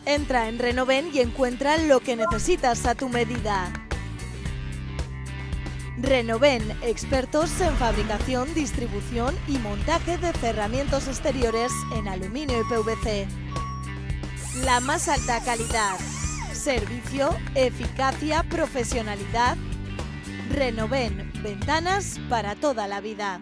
Entra en Renoven y encuentra lo que necesitas a tu medida. Renoven, expertos en fabricación, distribución y montaje de cerramientos exteriores en aluminio y PVC. La más alta calidad, servicio, eficacia, profesionalidad. Renoven, ventanas para toda la vida.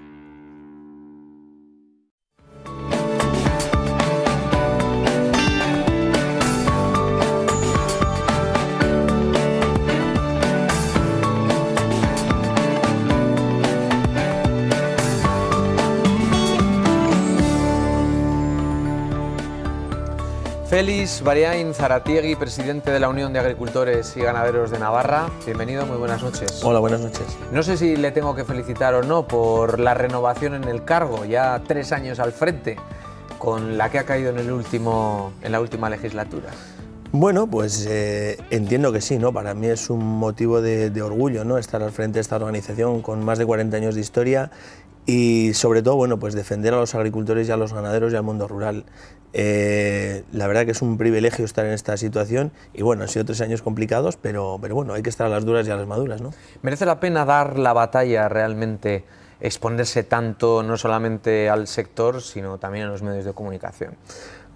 Félix Bariain Zaratiegui, presidente de la Unión de Agricultores y Ganaderos de Navarra. Bienvenido, muy buenas noches. Hola, buenas noches. No sé si le tengo que felicitar o no por la renovación en el cargo, ya 3 años al frente, con la que ha caído en la última legislatura. Bueno, pues entiendo que sí, ¿no? Para mí es un motivo de orgullo, ¿no? Estar al frente de esta organización con más de 40 años de historia y sobre todo, bueno, pues defender a los agricultores y a los ganaderos y al mundo rural. La verdad que es un privilegio estar en esta situación y bueno, han sido 3 años complicados, pero bueno, hay que estar a las duras y a las maduras, ¿no? ¿Merece la pena dar la batalla realmente, exponerse tanto no solamente al sector, sino también a los medios de comunicación?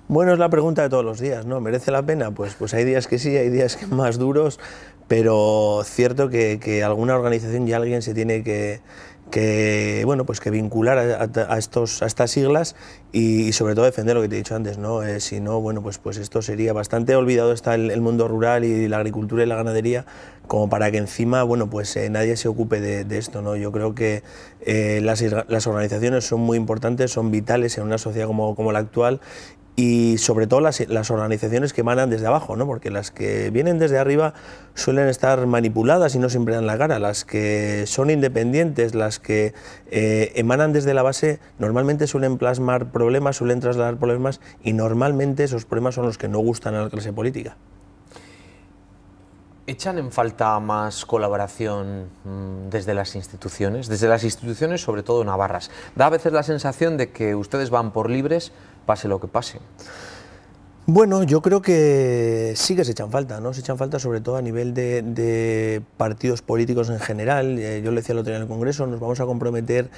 Bueno, es la pregunta de todos los días, ¿no? ¿Merece la pena? Pues hay días que sí, hay días que más duros, pero cierto que alguna organización y alguien se tiene que vincular a estas siglas y sobre todo defender lo que te he dicho antes, ¿no? Si no, bueno, pues esto sería bastante olvidado, está el mundo rural y la agricultura y la ganadería, como para que encima, bueno, pues nadie se ocupe de esto, ¿no? Yo creo que las organizaciones son muy importantes, son vitales en una sociedad como la actual, y sobre todo las organizaciones que emanan desde abajo, ¿no? Porque las que vienen desde arriba suelen estar manipuladas y no siempre dan la cara. Las que son independientes, las que emanan desde la base, normalmente suelen plasmar problemas, suelen trasladar problemas y normalmente esos problemas son los que no gustan a la clase política. ¿Echan en falta más colaboración desde las instituciones? Desde las instituciones, sobre todo navarras. Da a veces la sensación de que ustedes van por libres, pase lo que pase. Bueno, yo creo que sí que se echan falta, ¿no? Se echan falta sobre todo a nivel de partidos políticos en general. Yo le decía el otro día en el Congreso, nos vamos a comprometer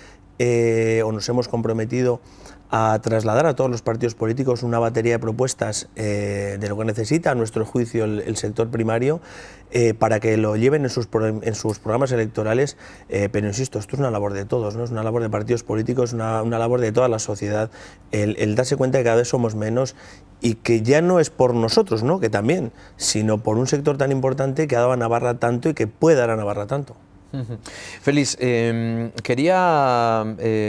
o nos hemos comprometido a trasladar a todos los partidos políticos una batería de propuestas de lo que necesita, a nuestro juicio, el sector primario, para que lo lleven en sus programas electorales, pero insisto, esto es una labor de todos, ¿no? Es una labor de partidos políticos, una labor de toda la sociedad, el darse cuenta de que cada vez somos menos y que ya no es por nosotros, ¿no? Que también, sino por un sector tan importante que ha dado a Navarra tanto y que puede dar a Navarra tanto. Félix, quería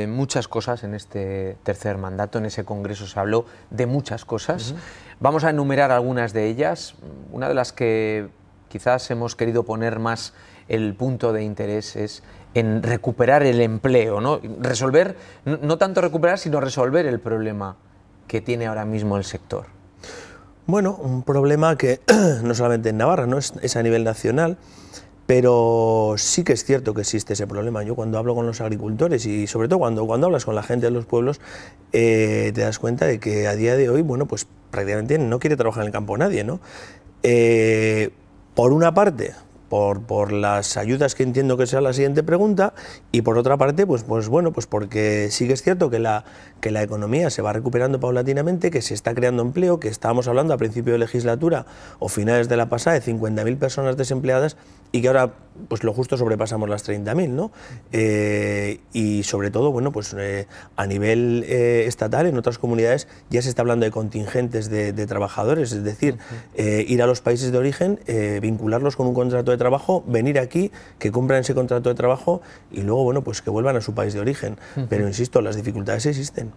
muchas cosas en este tercer mandato, en ese congreso se habló de muchas cosas. Vamos a enumerar algunas de ellas. Una de las que quizás hemos querido poner más el punto de interés es en recuperar el empleo, ¿no? Resolver, no tanto recuperar, sino resolver el problema que tiene ahora mismo el sector. Bueno, un problema que no solamente en Navarra, ¿no? Es a nivel nacional. Pero sí que es cierto que existe ese problema. Yo cuando hablo con los agricultores y sobre todo cuando hablas con la gente de los pueblos, te das cuenta de que a día de hoy, bueno, pues prácticamente no quiere trabajar en el campo nadie, ¿no? Por una parte, por las ayudas, que entiendo que sea la siguiente pregunta, y por otra parte, pues bueno, pues porque sí que es cierto que la economía se va recuperando paulatinamente, que se está creando empleo, que estábamos hablando a principio de legislatura o finales de la pasada de 50.000 personas desempleadas y que ahora pues lo justo sobrepasamos las 30.000, ¿no? Y sobre todo, bueno, pues a nivel estatal, en otras comunidades ya se está hablando de contingentes de trabajadores, es decir, ir a los países de origen, vincularlos con un contrato de trabajo, venir aquí, que cumplan ese contrato de trabajo y luego, bueno, pues que vuelvan a su país de origen. Pero insisto, las dificultades existen.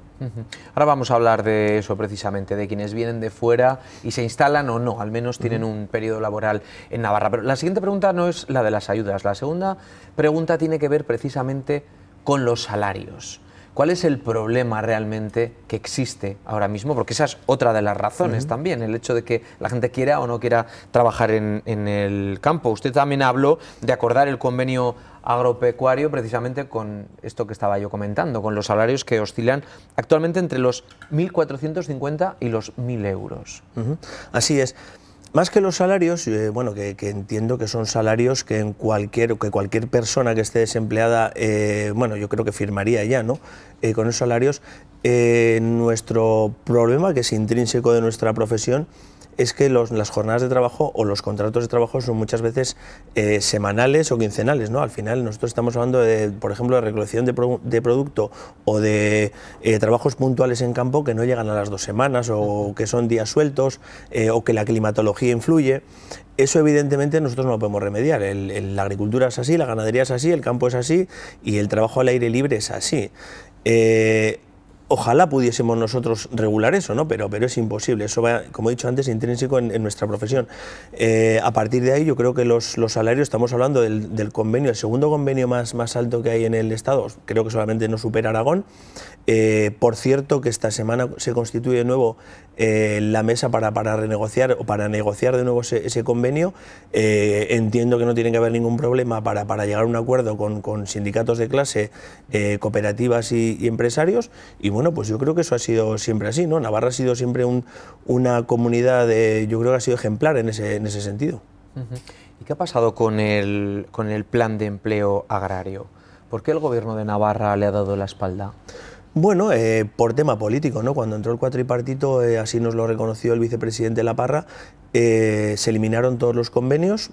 Ahora vamos a hablar de eso precisamente, de quienes vienen de fuera y se instalan o no, al menos tienen un periodo laboral en Navarra. Pero la siguiente pregunta no es la de las ayudas, la segunda pregunta tiene que ver precisamente con los salarios. ¿Cuál es el problema realmente que existe ahora mismo? Porque esa es otra de las razones también, el hecho de que la gente quiera o no quiera trabajar en el campo. Usted también habló de acordar el convenio agropecuario, precisamente con esto que estaba yo comentando, con los salarios que oscilan actualmente entre los 1.450 y los 1.000 euros. Así es. Más que los salarios, bueno, que entiendo que son salarios que cualquier persona que esté desempleada, bueno, yo creo que firmaría ya, ¿no? Con esos salarios. Nuestro problema, que es intrínseco de nuestra profesión, es que las jornadas de trabajo o los contratos de trabajo son muchas veces semanales o quincenales, ¿no? Al final nosotros estamos hablando de, por ejemplo, de recolección de producto o de trabajos puntuales en campo que no llegan a las 2 semanas o que son días sueltos o que la climatología influye. Eso evidentemente nosotros no lo podemos remediar. La agricultura es así, la ganadería es así, el campo es así y el trabajo al aire libre es así. Ojalá pudiésemos nosotros regular eso, ¿no? Pero es imposible, eso va, como he dicho antes, intrínseco en nuestra profesión. A partir de ahí yo creo que los salarios, estamos hablando del convenio, el segundo convenio más alto que hay en el Estado, creo que solamente no supera Aragón. Por cierto, que esta semana se constituye de nuevo la mesa para renegociar o para negociar de nuevo ese convenio. Entiendo que no tiene que haber ningún problema para llegar a un acuerdo con sindicatos de clase, cooperativas y empresarios, y bueno, pues yo creo que eso ha sido siempre así, ¿no? Navarra ha sido siempre una comunidad, yo creo que ha sido ejemplar en ese sentido. ¿Y qué ha pasado con el plan de empleo agrario? ¿Por qué el gobierno de Navarra le ha dado la espalda? Bueno, por tema político, ¿no? Cuando entró el cuatripartito, así nos lo reconoció el vicepresidente La Parra, se eliminaron todos los convenios,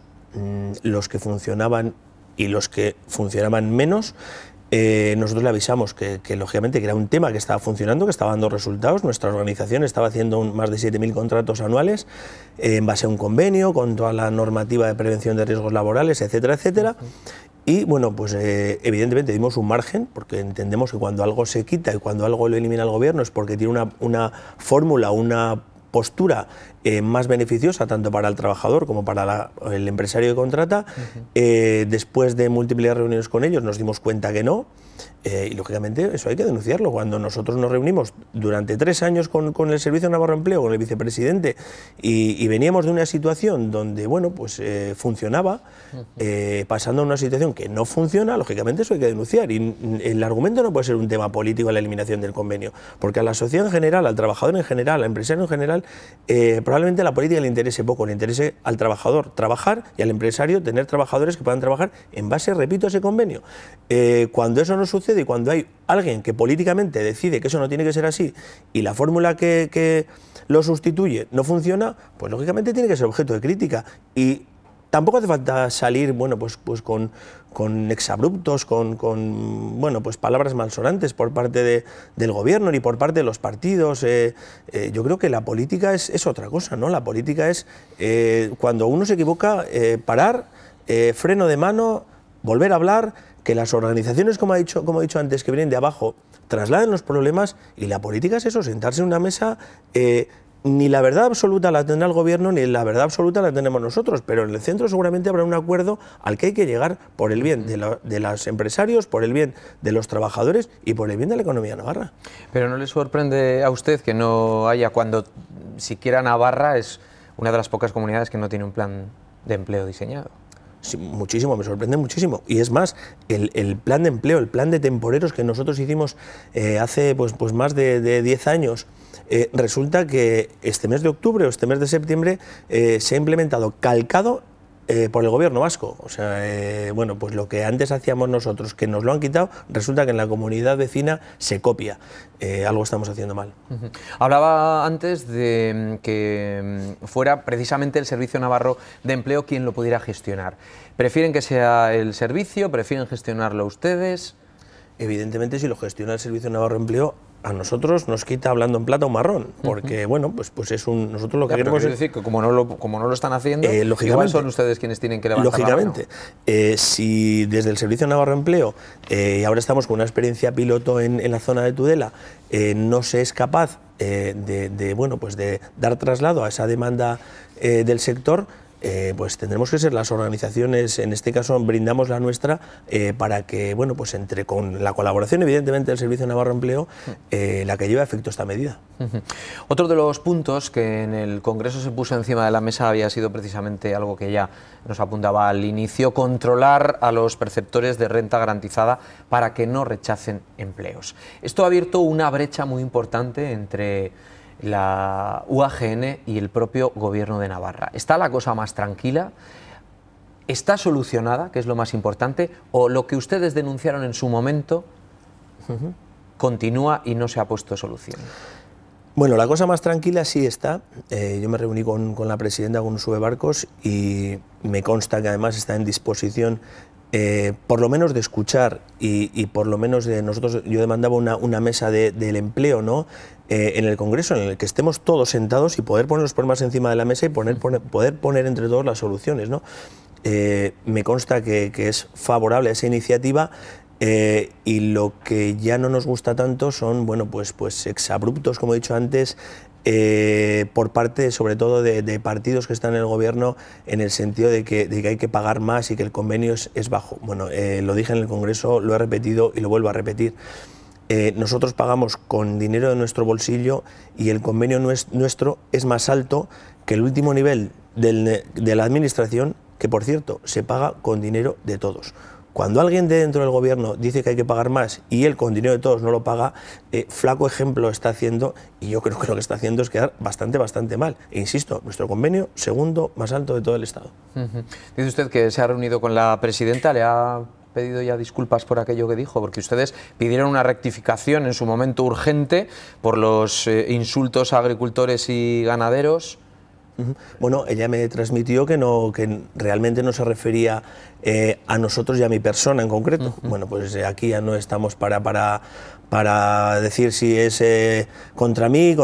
los que funcionaban y los que funcionaban menos. Nosotros le avisamos que lógicamente que era un tema que estaba funcionando, que estaba dando resultados. Nuestra organización estaba haciendo más de 7.000 contratos anuales en base a un convenio, con toda la normativa de prevención de riesgos laborales, etcétera, etcétera. Y bueno, pues evidentemente dimos un margen, porque entendemos que cuando algo se quita y cuando algo lo elimina el gobierno es porque tiene una fórmula, una postura más beneficiosa tanto para el trabajador como para el empresario que contrata. Después de múltiples reuniones con ellos nos dimos cuenta que no. Y lógicamente eso hay que denunciarlo. Cuando nosotros nos reunimos durante 3 años con el Servicio Navarro de Empleo, con el vicepresidente, y veníamos de una situación donde, bueno, pues funcionaba, pasando a una situación que no funciona, lógicamente eso hay que denunciar. Y el argumento no puede ser un tema político, la eliminación del convenio, porque a la sociedad en general, al trabajador en general, al empresario en general, probablemente la política le interese poco, le interese al trabajador trabajar y al empresario tener trabajadores que puedan trabajar en base, repito, a ese convenio. Cuando eso no sucede y cuando hay alguien que políticamente decide que eso no tiene que ser así y la fórmula que lo sustituye no funciona, pues lógicamente tiene que ser objeto de crítica. Y tampoco hace falta salir, bueno, pues con exabruptos, bueno, pues palabras malsonantes por parte del gobierno ni por parte de los partidos. Yo creo que la política es otra cosa, ¿no? La política es cuando uno se equivoca, parar, freno de mano, volver a hablar, que las organizaciones, como he dicho antes, que vienen de abajo, trasladen los problemas, y la política es eso, sentarse en una mesa. Ni la verdad absoluta la tendrá el gobierno, ni la verdad absoluta la tenemos nosotros, pero en el centro seguramente habrá un acuerdo al que hay que llegar por el bien de los empresarios, por el bien de los trabajadores y por el bien de la economía navarra. Pero ¿no le sorprende a usted que no haya, cuando siquiera Navarra es una de las pocas comunidades que no tiene un plan de empleo diseñado? Sí, muchísimo, me sorprende muchísimo. Y es más, el plan de empleo, el plan de temporeros que nosotros hicimos hace pues más de 10 años, resulta que este mes de octubre o este mes de septiembre se ha implementado calcado por el gobierno vasco. O sea, bueno, pues lo que antes hacíamos nosotros, que nos lo han quitado, resulta que en la comunidad vecina se copia. Algo estamos haciendo mal. Hablaba antes de que fuera precisamente el Servicio Navarro de Empleo quien lo pudiera gestionar. ¿Prefieren que sea el servicio? ¿Prefieren gestionarlo ustedes? Evidentemente, si lo gestiona el Servicio Navarro de Empleo, a nosotros nos quita, hablando en plata, un marrón, porque bueno, pues es nosotros lo que queremos es decir que como no lo están haciendo, igual son ustedes quienes tienen que levantar lógicamente, la mano. Si desde el Servicio Navarro de Empleo, y ahora estamos con una experiencia piloto en la zona de Tudela, no se es capaz bueno, pues de dar traslado a esa demanda del sector, pues tendremos que ser las organizaciones, en este caso brindamos la nuestra, para que, bueno, pues con la colaboración evidentemente del Servicio Navarro de Empleo, la que lleve a efecto esta medida. Otro de los puntos que en el Congreso se puso encima de la mesa había sido precisamente algo que ya nos apuntaba al inicio: controlar a los perceptores de renta garantizada para que no rechacen empleos. Esto ha abierto una brecha muy importante entre la UAGN y el propio Gobierno de Navarra. ¿Está la cosa más tranquila? ¿Está solucionada, que es lo más importante? ¿O lo que ustedes denunciaron en su momento continúa y no se ha puesto solución? Bueno, la cosa más tranquila sí está. Yo me reuní con la presidenta, con Sube Barcos, y me consta que además está en disposición por lo menos de escuchar y por lo menos de nosotros. Yo demandaba una mesa del empleo, ¿no?, en el Congreso, en el que estemos todos sentados y poder poner los problemas encima de la mesa y poder poner entre todos las soluciones, ¿no? Me consta que es favorable a esa iniciativa, y lo que ya no nos gusta tanto son, bueno, pues exabruptos, como he dicho antes, por parte sobre todo de partidos que están en el gobierno, en el sentido de que hay que pagar más y que el convenio es bajo. Bueno, lo dije en el Congreso, lo he repetido y lo vuelvo a repetir. Nosotros pagamos con dinero de nuestro bolsillo y el convenio nuestro es más alto que el último nivel de la administración, que por cierto se paga con dinero de todos. Cuando alguien de dentro del gobierno dice que hay que pagar más y él con dinero de todos no lo paga, flaco ejemplo está haciendo, y yo creo que lo que está haciendo es quedar bastante mal. E insisto, nuestro convenio segundo más alto de todo el Estado. Dice usted que se ha reunido con la presidenta, ¿le ha pedido ya disculpas por aquello que dijo? Porque ustedes pidieron una rectificación en su momento urgente por los insultos a agricultores y ganaderos. Bueno, ella me transmitió que realmente no se refería a nosotros y a mi persona en concreto. Bueno, pues aquí ya no estamos para decir si es contra mí,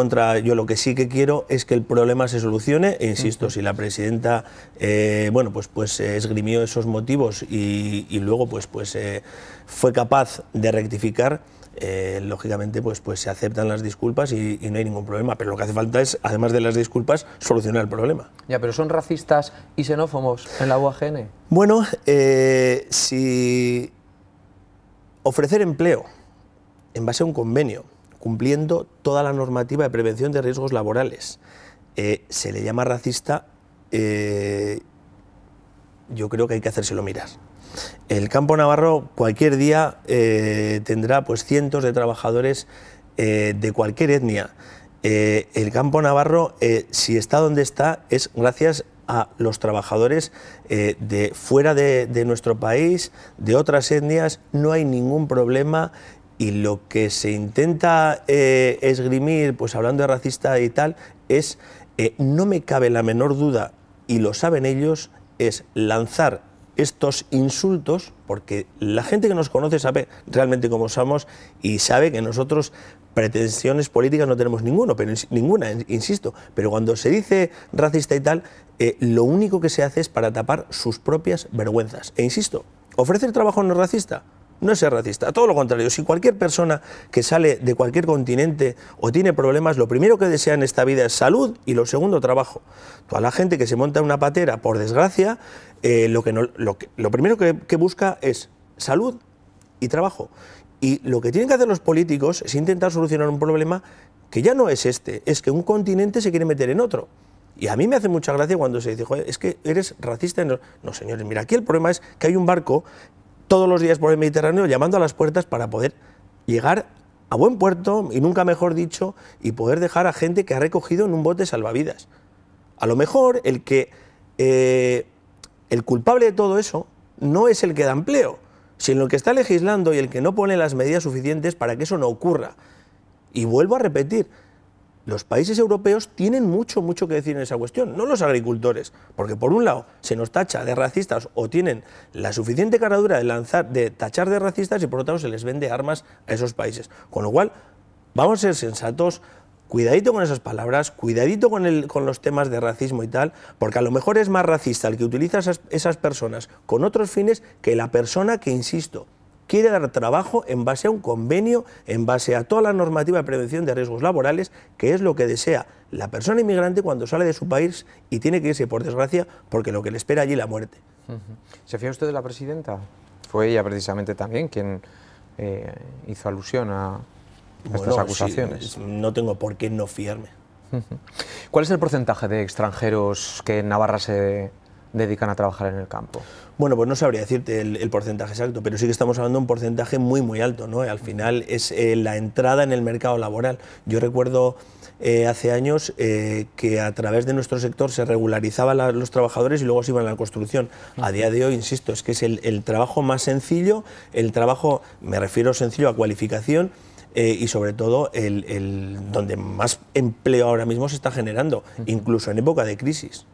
yo. Lo que sí que quiero es que el problema se solucione, e insisto, si la presidenta bueno, pues esgrimió esos motivos y luego pues fue capaz de rectificar, lógicamente pues se aceptan las disculpas y no hay ningún problema, pero lo que hace falta es, además de las disculpas, solucionar el problema. Ya, pero ¿son racistas y xenófobos en la UAGN? Bueno, si ofrecer empleo en base a un convenio, cumpliendo toda la normativa de prevención de riesgos laborales, se le llama racista, yo creo que hay que hacérselo mirar. El campo navarro cualquier día tendrá pues cientos de trabajadores de cualquier etnia. El campo navarro, si está donde está, es gracias a los trabajadores de fuera de nuestro país, de otras etnias. No hay ningún problema, y lo que se intenta esgrimir, pues hablando de racista y tal, es, no me cabe la menor duda, y lo saben ellos, es lanzar estos insultos, porque la gente que nos conoce sabe realmente cómo somos y sabe que nosotros pretensiones políticas no tenemos ninguna, insisto, pero cuando se dice racista y tal, lo único que se hace es para tapar sus propias vergüenzas. E insisto, ¿ofrecer trabajo no es racista? No es ser racista, todo lo contrario. Si cualquier persona que sale de cualquier continente o tiene problemas, lo primero que desea en esta vida es salud y lo segundo, trabajo. Toda la gente que se monta en una patera, por desgracia, lo primero que busca es salud y trabajo. Y lo que tienen que hacer los políticos es intentar solucionar un problema que ya no es este, es que un continente se quiere meter en otro. Y a mí me hace mucha gracia cuando se dice, joder, es que eres racista. No, señores, mira, aquí el problema es que hay un barco todos los días por el Mediterráneo llamando a las puertas para poder llegar a buen puerto, y nunca mejor dicho, y poder dejar a gente que ha recogido en un bote salvavidas. A lo mejor el culpable de todo eso no es el que da empleo, sino el que está legislando y el que no pone las medidas suficientes para que eso no ocurra. Y vuelvo a repetir, los países europeos tienen mucho que decir en esa cuestión, no los agricultores, porque por un lado se nos tacha de racistas o tienen la suficiente caradura de tachar de racistas, y por otro lado se les vende armas a esos países. Con lo cual, vamos a ser sensatos, cuidadito con esas palabras, cuidadito con los temas de racismo y tal, porque a lo mejor es más racista el que utiliza esas personas con otros fines que la persona que, insisto, quiere dar trabajo en base a un convenio, en base a toda la normativa de prevención de riesgos laborales, que es lo que desea la persona inmigrante cuando sale de su país y tiene que irse, por desgracia, porque lo que le espera allí es la muerte. ¿Se fía usted de la presidenta? Fue ella precisamente también quien hizo alusión a estas acusaciones. Sí, no tengo por qué no fiarme. ¿Cuál es el porcentaje de extranjeros que en Navarra se dedican a trabajar en el campo? Bueno, pues no sabría decirte el porcentaje exacto, pero sí que estamos hablando de un porcentaje muy alto, ¿no? Al final es la entrada en el mercado laboral. Yo recuerdo hace años que a través de nuestro sector se regularizaban los trabajadores y luego se iban a la construcción. A día de hoy, insisto, es que es el trabajo más sencillo, el trabajo, me refiero sencillo a cualificación, y sobre todo donde más empleo ahora mismo se está generando, incluso en época de crisis.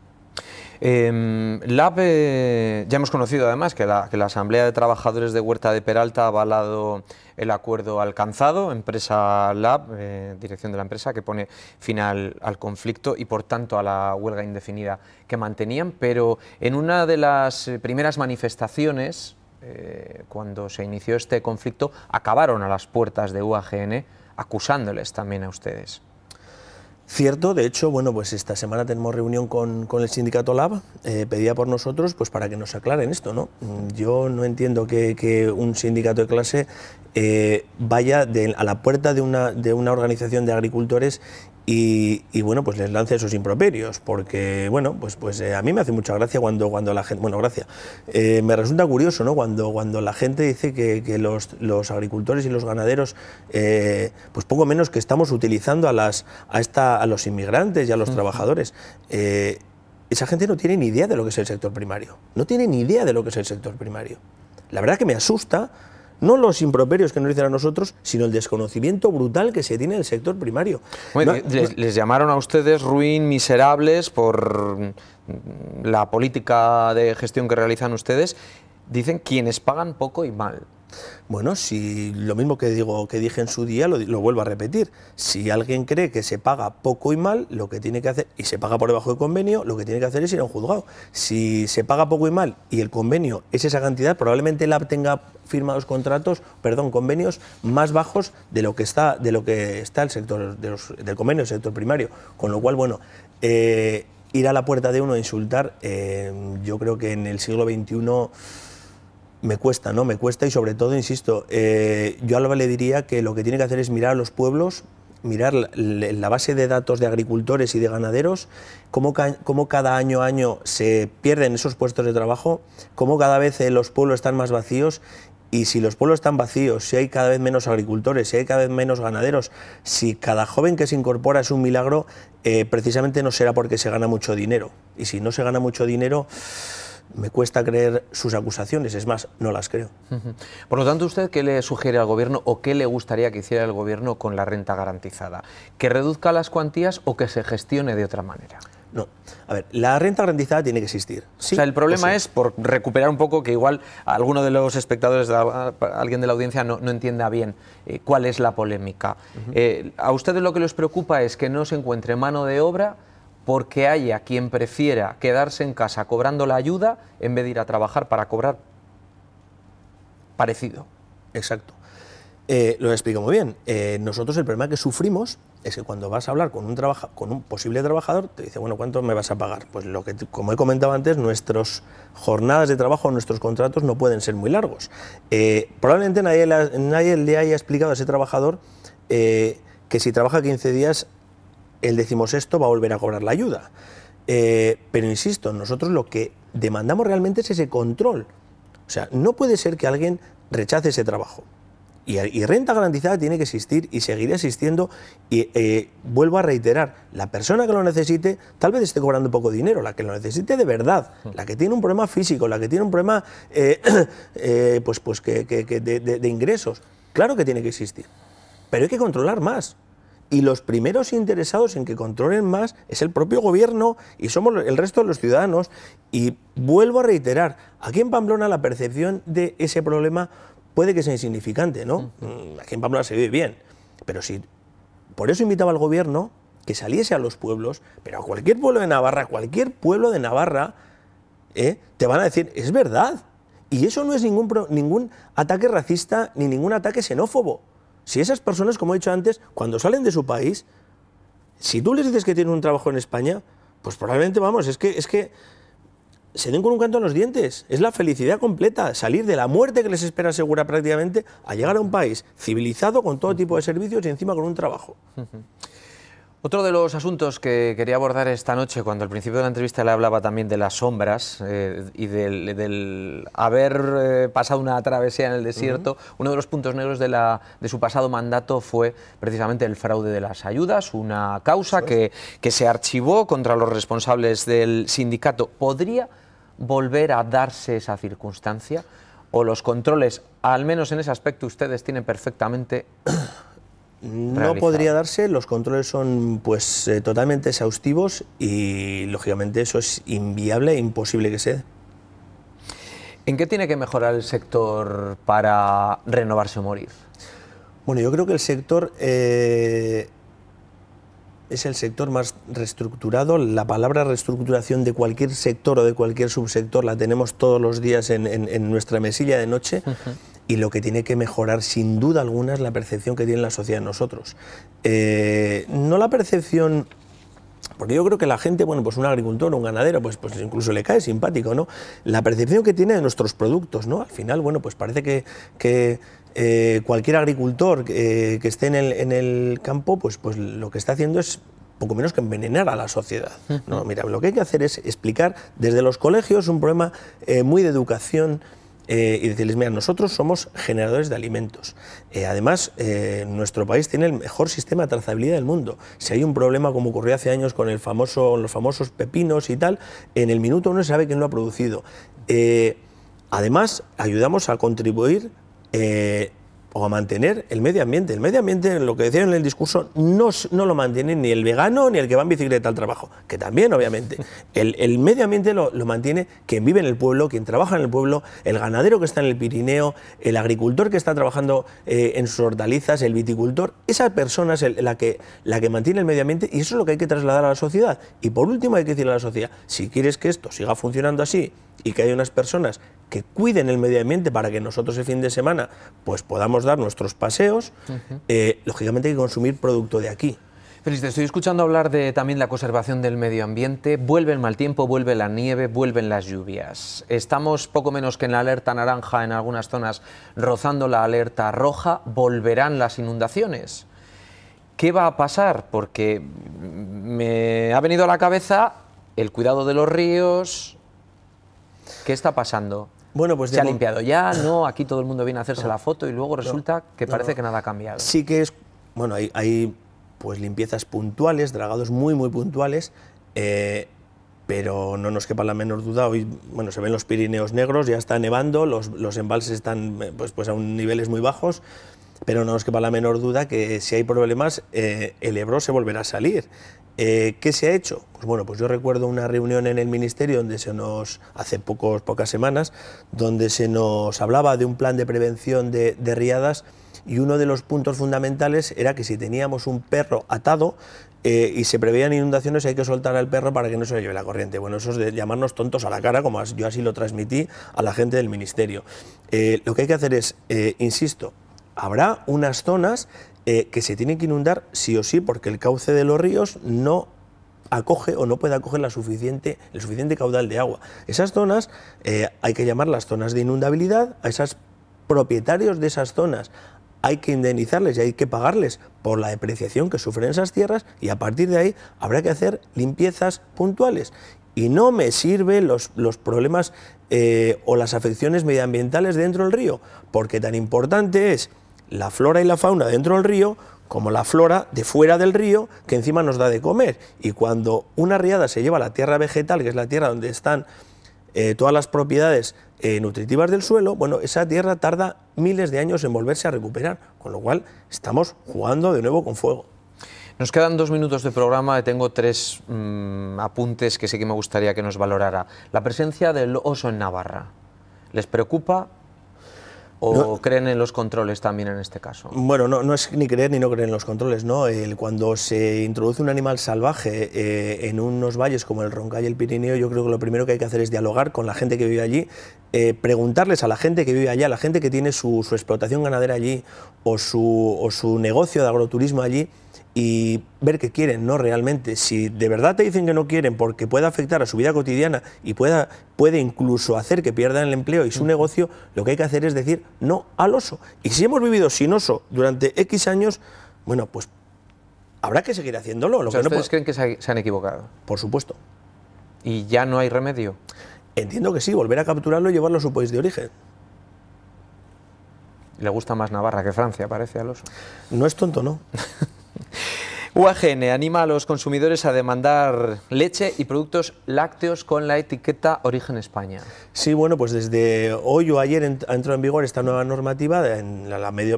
LAB, ya hemos conocido además que la Asamblea de Trabajadores de Huerta de Peralta ha avalado el acuerdo alcanzado, empresa LAB, dirección de la empresa, que pone fin al conflicto y por tanto a la huelga indefinida que mantenían, pero en una de las primeras manifestaciones, cuando se inició este conflicto, acabaron a las puertas de UAGN acusándoles también a ustedes. Cierto, de hecho, bueno, pues esta semana tenemos reunión con el sindicato LAB, pedida por nosotros, pues para que nos aclaren esto, ¿no? Yo no entiendo que un sindicato de clase vaya a la puerta de una organización de agricultores y bueno, pues les lance esos improperios, porque bueno, pues a mí me hace mucha gracia cuando la gente, bueno, gracia, me resulta curioso, ¿no? Cuando la gente dice que los agricultores y los ganaderos, pues poco menos que estamos utilizando a los inmigrantes y a los trabajadores. Esa gente no tiene ni idea de lo que es el sector primario, no tiene ni idea de lo que es el sector primario. La verdad que me asusta, no los improperios que nos dicen a nosotros, sino el desconocimiento brutal que se tiene del sector primario. Bueno, les llamaron a ustedes ruin, miserables por la política de gestión que realizan ustedes. Dicen quienes pagan poco y mal. Bueno, si lo mismo que dije en su día, lo vuelvo a repetir. Si alguien cree que se paga poco y mal, lo que tiene que hacer, y se paga por debajo de convenio, lo que tiene que hacer es ir a un juzgado. Si se paga poco y mal y el convenio es esa cantidad, probablemente el AP tenga firmados convenios más bajos de lo que está el sector del convenio del sector primario. Con lo cual, bueno, ir a la puerta de uno e insultar, yo creo que en el siglo XXI me cuesta, ¿no? Me cuesta y sobre todo, insisto, yo a Alba le diría que lo que tiene que hacer es mirar a los pueblos, mirar la base de datos de agricultores y de ganaderos, cómo cada año se pierden esos puestos de trabajo, cómo cada vez los pueblos están más vacíos. Y si los pueblos están vacíos, si hay cada vez menos agricultores, si hay cada vez menos ganaderos, si cada joven que se incorpora es un milagro, precisamente no será porque se gana mucho dinero. Y si no se gana mucho dinero, me cuesta creer sus acusaciones, es más, no las creo. Por lo tanto, ¿usted qué le sugiere al Gobierno o qué le gustaría que hiciera el Gobierno con la renta garantizada? ¿Que reduzca las cuantías o que se gestione de otra manera? No, a ver, la renta garantizada tiene que existir. ¿Sí? O sea, el problema es, por recuperar un poco, que igual alguno de los espectadores, alguien de la audiencia no entienda bien cuál es la polémica. A ustedes lo que les preocupa es que no se encuentre mano de obra porque haya quien prefiera quedarse en casa cobrando la ayuda en vez de ir a trabajar para cobrar parecido. Exacto. Lo explico muy bien. Nosotros el problema que sufrimos es que cuando vas a hablar con un posible trabajador, te dice, bueno, ¿cuánto me vas a pagar? Pues como he comentado antes, nuestras jornadas de trabajo, nuestros contratos no pueden ser muy largos. Probablemente nadie le haya explicado a ese trabajador que si trabaja 15 días, el 16º va a volver a cobrar la ayuda. Pero insisto, nosotros lo que demandamos realmente es ese control. O sea, no puede ser que alguien rechace ese trabajo. Y renta garantizada tiene que existir y seguirá existiendo. Y vuelvo a reiterar, la persona que lo necesite tal vez esté cobrando poco dinero, la que lo necesite de verdad, la que tiene un problema físico, la que tiene un problema de ingresos, claro que tiene que existir, pero hay que controlar más. Y los primeros interesados en que controlen más es el propio gobierno y somos el resto de los ciudadanos. Y vuelvo a reiterar, aquí en Pamplona la percepción de ese problema puede que sea insignificante, ¿no? Aquí en Pamplona se vive bien, pero sí, por eso invitaba al gobierno que saliese a los pueblos, pero a cualquier pueblo de Navarra, te van a decir, es verdad. Y eso no es ningún ataque racista ni ningún ataque xenófobo. Si esas personas, como he dicho antes, cuando salen de su país, si tú les dices que tienen un trabajo en España, pues probablemente, vamos, es que se den con un canto en los dientes. Es la felicidad completa, salir de la muerte que les espera segura prácticamente a llegar a un país civilizado con todo tipo de servicios y encima con un trabajo. Otro de los asuntos que quería abordar esta noche, cuando al principio de la entrevista le hablaba también de las sombras y del haber pasado una travesía en el desierto, uno de los puntos negros de su pasado mandato fue precisamente el fraude de las ayudas, una causa que se archivó contra los responsables del sindicato. ¿Podría volver a darse esa circunstancia? ¿O los controles, al menos en ese aspecto, ustedes tienen perfectamente No podría darse, los controles son pues totalmente exhaustivos y lógicamente eso es inviable e imposible que se dé. ¿En qué tiene que mejorar el sector para renovarse o morir? Bueno, yo creo que el sector es el sector más reestructurado. La palabra reestructuración de cualquier sector o de cualquier subsector la tenemos todos los días en nuestra mesilla de noche. Y lo que tiene que mejorar sin duda alguna es la percepción que tiene la sociedad de nosotros. No la percepción, porque yo creo que la gente, bueno, pues un agricultor, un ganadero, pues incluso le cae simpático, ¿no? La percepción que tiene de nuestros productos, ¿no? Al final, bueno, pues parece que cualquier agricultor que esté en el campo, pues lo que está haciendo es poco menos que envenenar a la sociedad. No, mira, lo que hay que hacer es explicar desde los colegios un problema muy de educación, y decirles, mira, nosotros somos generadores de alimentos. Además, nuestro país tiene el mejor sistema de trazabilidad del mundo. Si hay un problema, como ocurrió hace años con los famosos pepinos y tal, en el minuto uno se sabe quién lo ha producido. Además, ayudamos a contribuir o a mantener el medio ambiente. El medio ambiente, lo que decían en el discurso, no lo mantiene ni el vegano ni el que va en bicicleta al trabajo, que también, obviamente. El medio ambiente lo mantiene quien vive en el pueblo, quien trabaja en el pueblo, el ganadero que está en el Pirineo, el agricultor que está trabajando en sus hortalizas, el viticultor. Esa persona es la que mantiene el medio ambiente, y eso es lo que hay que trasladar a la sociedad. Y por último hay que decirle a la sociedad, si quieres que esto siga funcionando así y que haya unas personas que cuiden el medio ambiente para que nosotros el fin de semana pues podamos dar nuestros paseos, lógicamente hay que consumir producto de aquí. Félix, te estoy escuchando hablar de también la conservación del medio ambiente. Vuelve el mal tiempo, vuelve la nieve, vuelven las lluvias. Estamos poco menos que en la alerta naranja en algunas zonas, rozando la alerta roja. ¿Volverán las inundaciones? ¿Qué va a pasar? Porque me ha venido a la cabeza el cuidado de los ríos. ¿Ququé está pasando? Bueno, pues ¿Se ha limpiado ya? No, aquí todo el mundo viene a hacerse la foto y luego resulta que parece que nada ha cambiado. Sí que es, bueno, hay pues limpiezas puntuales, dragados muy puntuales, pero no nos quepa la menor duda. Hoy, bueno, se ven los Pirineos negros, ya está nevando, los embalses están pues a niveles muy bajos, pero no nos quepa la menor duda que si hay problemas, el Ebro se volverá a salir. ¿Qué se ha hecho? Pues bueno, pues yo recuerdo una reunión en el Ministerio donde hace pocas semanas, donde se nos hablaba de un plan de prevención de riadas, y uno de los puntos fundamentales era que si teníamos un perro atado y se preveían inundaciones, hay que soltar al perro para que no se lo lleve la corriente. Bueno, eso es de llamarnos tontos a la cara, como yo así lo transmití a la gente del Ministerio. Lo que hay que hacer es, insisto, habrá unas zonas que se tienen que inundar sí o sí, porque el cauce de los ríos no acoge o no puede acoger el suficiente caudal de agua. Esas zonas hay que llamarlas zonas de inundabilidad. A esos propietarios de esas zonas hay que indemnizarles y hay que pagarles por la depreciación que sufren esas tierras, y a partir de ahí habrá que hacer limpiezas puntuales. Y no me sirven los problemas o las afecciones medioambientales dentro del río, porque tan importante es la flora y la fauna dentro del río como la flora de fuera del río, que encima nos da de comer. Y cuando una riada se lleva a la tierra vegetal, que es la tierra donde están todas las propiedades nutritivas del suelo, bueno, esa tierra tarda miles de años en volverse a recuperar, con lo cual estamos jugando de nuevo con fuego. Nos quedan 2 minutos de programa y tengo 3 apuntes que sí que me gustaría que nos valorara. La presencia del oso en Navarra, ¿les preocupa? ¿O no creen en los controles también en este caso? Bueno, no es ni creer ni no creer en los controles, ¿no? Cuando se introduce un animal salvaje en unos valles como el Roncal y el Pirineo, yo creo que lo primero que hay que hacer es dialogar con la gente que vive allí preguntarles a la gente que vive allá, a la gente que tiene su explotación ganadera allí o su negocio de agroturismo allí, y ver qué quieren, ¿no? Realmente, si de verdad te dicen que no quieren porque puede afectar a su vida cotidiana y puede incluso hacer que pierdan el empleo y su negocio, lo que hay que hacer es decir no al oso. Y si hemos vivido sin oso durante X años, bueno, pues habrá que seguir haciéndolo. O sea, ¿ustedes creen que se han equivocado? Por supuesto. ¿Y ya no hay remedio? Entiendo que sí, volver a capturarlo y llevarlo a su país de origen. Le gusta más Navarra que Francia, parece, al oso. No es tonto, ¿no? UAGN anima a los consumidores a demandar leche y productos lácteos con la etiqueta Origen España. Sí, bueno, pues desde hoy o ayer ha entrado en vigor esta nueva normativa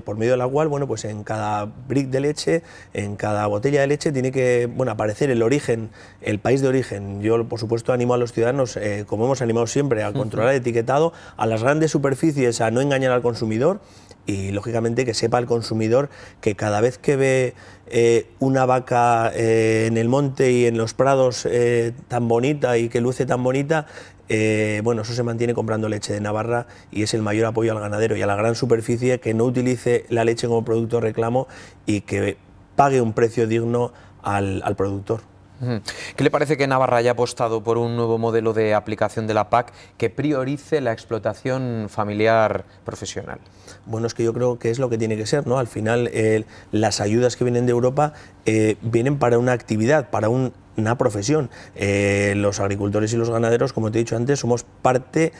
por medio de la cual, bueno, pues en cada brick de leche, en cada botella de leche tiene que, bueno, aparecer el origen, el país de origen. Yo, por supuesto, animo a los ciudadanos, como hemos animado siempre, a controlar el etiquetado, a las grandes superficies a no engañar al consumidor. Y, lógicamente, que sepa el consumidor que cada vez que ve una vaca en el monte y en los prados tan bonita y que luce tan bonita, bueno, eso se mantiene comprando leche de Navarra y es el mayor apoyo al ganadero y a la gran superficie que no utilice la leche como producto de reclamo y que pague un precio digno al productor. ¿Qué le parece que Navarra haya apostado por un nuevo modelo de aplicación de la PAC que priorice la explotación familiar profesional? Bueno, es que yo creo que es lo que tiene que ser, ¿no? Al final, las ayudas que vienen de Europa vienen para una actividad, para una profesión. Los agricultores y los ganaderos, como te he dicho antes, somos parte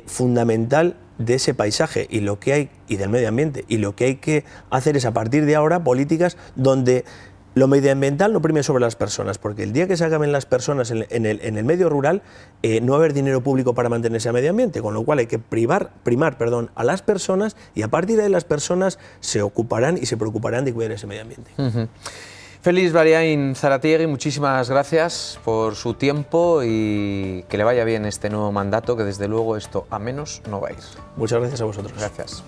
fundamental de ese paisaje y del medio ambiente. Y lo que hay que hacer es, a partir de ahora, políticas donde lo medioambiental no prime sobre las personas, porque el día que se acaben las personas en el medio rural, no va a haber dinero público para mantenerse al medio ambiente, con lo cual hay que primar a las personas y a partir de ahí las personas se ocuparán y se preocuparán de cuidar ese medio ambiente. Félix Bariain Zaratiegui, muchísimas gracias por su tiempo y que le vaya bien este nuevo mandato, que desde luego esto a menos no va a ir. Muchas gracias a vosotros. Gracias.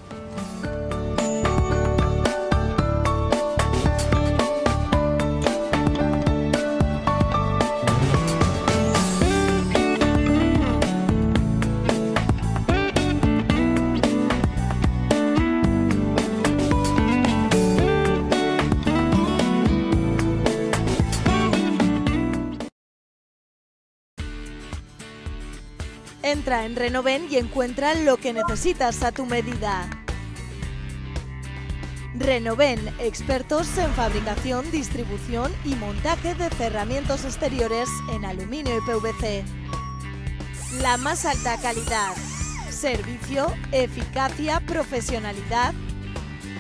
Entra en Renoven y encuentra lo que necesitas a tu medida. Renoven, expertos en fabricación, distribución y montaje de cerramientos exteriores en aluminio y PVC. La más alta calidad, servicio, eficacia, profesionalidad.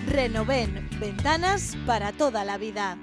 Renoven, ventanas para toda la vida.